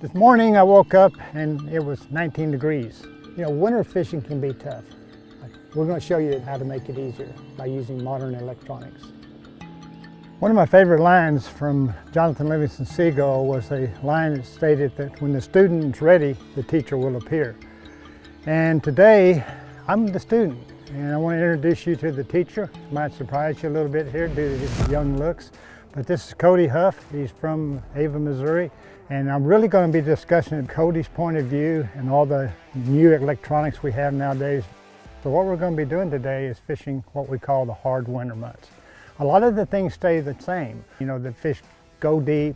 This morning I woke up and it was 19 degrees. You know, winter fishing can be tough. We're going to show you how to make it easier by using modern electronics. One of my favorite lines from Jonathan Livingston Seagull was a line that stated that when the student's ready, the teacher will appear. And today, I'm the student, and I want to introduce you to the teacher. Might surprise you a little bit here due to his young looks, but this is Cody Huff. He's from Avid, Missouri, and I'm really going to be discussing Cody's point of view and all the new electronics we have nowadays. So what we're going to be doing today is fishing what we call the hard winter months. A lot of the things stay the same. You know, the fish go deep,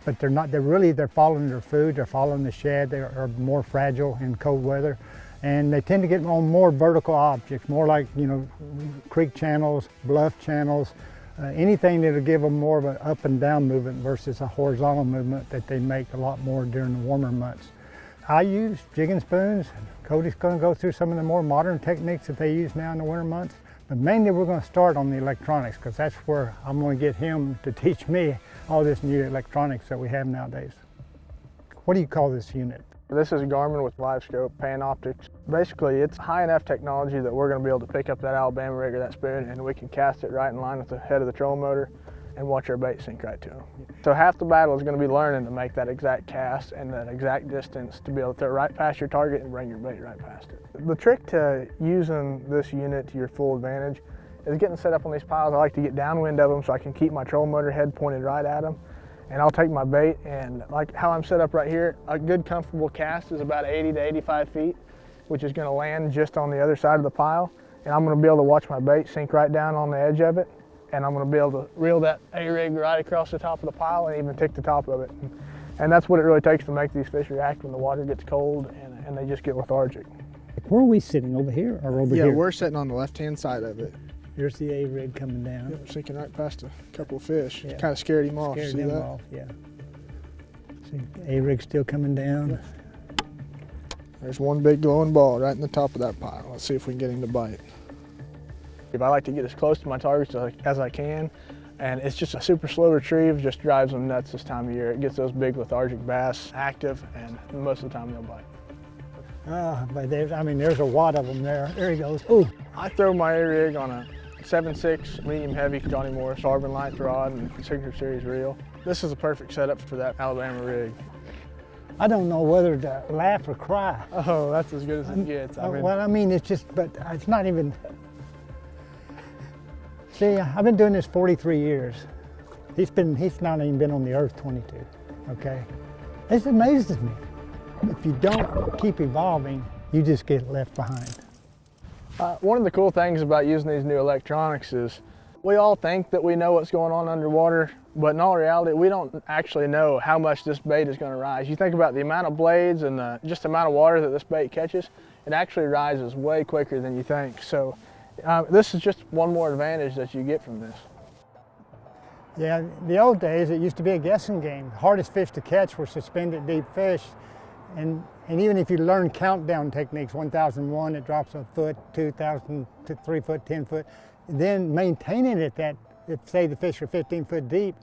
but they're following their food, they're following the shad, they are more fragile in cold weather. And they tend to get on more vertical objects, more like, you know, creek channels, bluff channels, anything that'll give them more of an up and down movement versus a horizontal movement that they make a lot more during the warmer months. I use jigging spoons. Cody's going to go through some of the more modern techniques that they use now in the winter months. But mainly we're going to start on the electronics because that's where I'm going to get him to teach me all this new electronics that we have nowadays. What do you call this unit? This is a Garmin with LiveScope pan optics. Basically, it's high enough technology that we're going to be able to pick up that Alabama rig or that spoon and we can cast it right in line with the head of the trolling motor and watch our bait sink right to them. So half the battle is going to be learning to make that exact cast and that exact distance to be able to throw right past your target and bring your bait right past it. The trick to using this unit to your full advantage is getting set up on these piles. I like to get downwind of them so I can keep my trolling motor head pointed right at them. And I'll take my bait, and like how I'm set up right here, a good comfortable cast is about 80 to 85 feet, which is going to land just on the other side of the pile. And I'm going to be able to watch my bait sink right down on the edge of it. And I'm going to be able to reel that A-rig right across the top of the pile and even tick the top of it. And that's what it really takes to make these fish react when the water gets cold and they just get lethargic. Where are we sitting, over here or over here? Yeah, we're sitting on the left-hand side of it. Here's the A-rig coming down. Yep, sinking right past a couple of fish. Yeah. Kind of scared him off. Scared See him that? off, yeah. See, A-rig still coming down. Yep. There's one big glowing ball right in the top of that pile. Let's see if we can get him to bite. I like to get as close to my targets as I can, and it's just a super slow retrieve, just drives them nuts this time of year. It gets those big lethargic bass active, and most of the time they'll bite. But there's a wad of them there. There he goes. Ooh. I throw my A-rig on a 7.6 medium heavy Johnny Morris Harbin Light rod and Signature Series reel. This is a perfect setup for that Alabama rig. I don't know whether to laugh or cry. Oh, that's as good as it gets. It's just, but it's not even. See, I've been doing this 43 years. He's not even been on the earth 22, okay? It amazes me. If you don't keep evolving, you just get left behind. One of the cool things about using these new electronics is we all think that we know what's going on underwater, but in all reality, we don't actually know how much this bait is going to rise. You think about the amount of blades and just the amount of water that this bait catches, it actually rises way quicker than you think. So this is just one more advantage that you get from this. Yeah, the old days, it used to be a guessing game. The hardest fish to catch were suspended deep fish. And even if you learn countdown techniques, 1001, it drops a foot, 2000, 3 foot, 10 foot, then maintaining it if say the fish are 15 foot deep,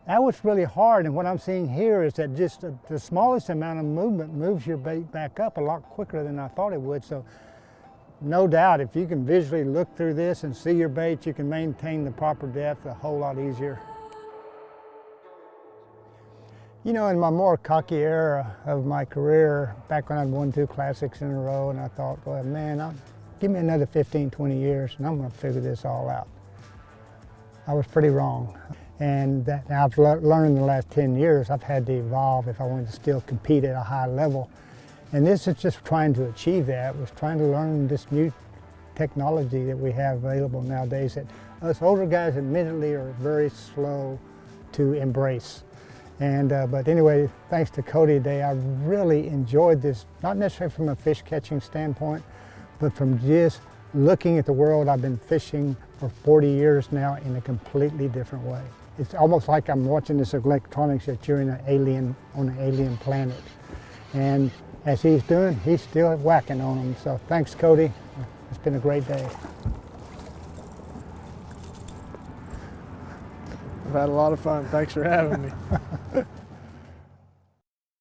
that was really hard. And what I'm seeing here is that just the smallest amount of movement moves your bait back up a lot quicker than I thought it would. So no doubt, if you can visually look through this and see your bait, you can maintain the proper depth a whole lot easier. You know, in my more cocky era of my career, back when I'd won 2 classics in a row, and I thought, well, man, give me another 15, 20 years, and I'm going to figure this all out. I was pretty wrong. And I've learned in the last 10 years, I've had to evolve if I wanted to still compete at a high level. And this is just trying to achieve that, was trying to learn this new technology that we have available nowadays that us older guys admittedly are very slow to embrace. But anyway, thanks to Cody today, I really enjoyed this, not necessarily from a fish catching standpoint, but from just looking at the world. I've been fishing for 40 years now in a completely different way. It's almost like I'm watching this electronics that you're on an alien planet. And as he's doing, he's still whacking on them. So thanks, Cody. It's been a great day. I've had a lot of fun. Thanks for having me.